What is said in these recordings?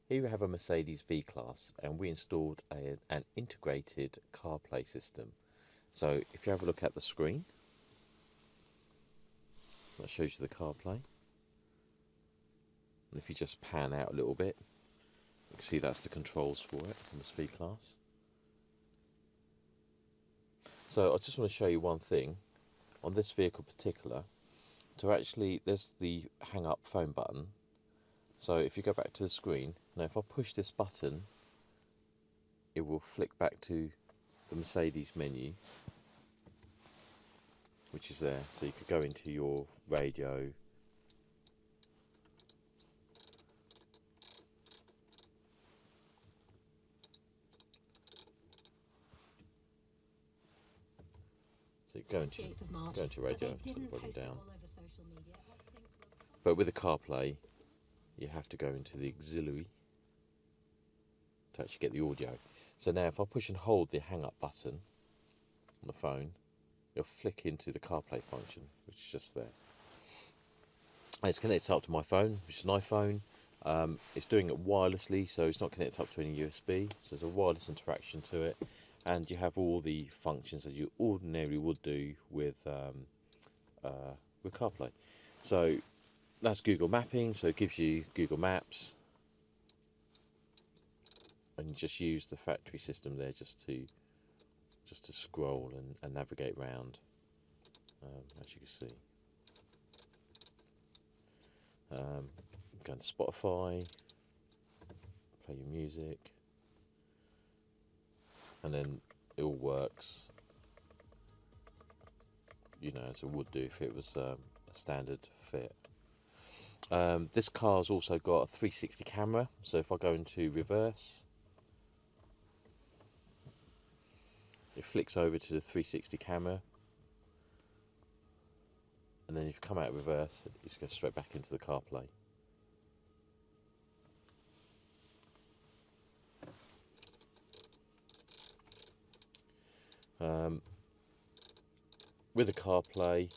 Here we have a Mercedes V-Class, and we installed an integrated CarPlay system. So if you have a look at the screen, that shows you the CarPlay. And if you just pan out a little bit, you can see that's the controls for it on this V-Class. So I just want to show you one thing. On this vehicle particular, there's the hang up phone button. So if you go back to the screen, now if I push this button, it will flick back to the Mercedes menu, which is there. So you could go into your radio, so you go into radio, put the volume down. But with the CarPlay, you have to go into the auxiliary to actually get the audio. So now if I push and hold the hang up button on the phone, it'll flick into the CarPlay function, which is just there. And it's connected up to my phone, which is an iPhone. It's doing it wirelessly, so it's not connected up to any USB. So there's a wireless interaction to it, and you have all the functions that you ordinarily would do with CarPlay. So that's Google Mapping, so it gives you Google Maps, and you just use the factory system there just to scroll and navigate around, as you can see. Go to Spotify, play your music, and then it all works, you know, as it would do if it was a standard fit. This car's also got a 360 camera, so if I go into reverse, it flicks over to the 360 camera, and then if you come out of reverse, it just goes straight back into the CarPlay. With the CarPlay,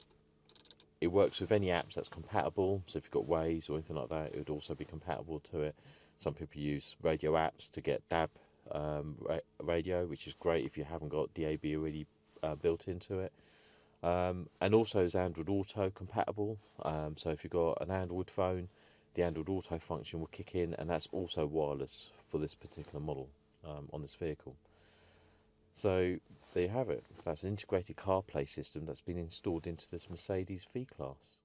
it works with any apps that's compatible. So if you've got Waze or anything like that, it would also be compatible to it. Some people use radio apps to get DAB radio, which is great if you haven't got DAB already built into it. And also is Android Auto compatible. So if you've got an Android phone, the Android Auto function will kick in, and that's also wireless for this particular model on this vehicle. So there you have it. That's an integrated CarPlay system that's been installed into this Mercedes V-Class.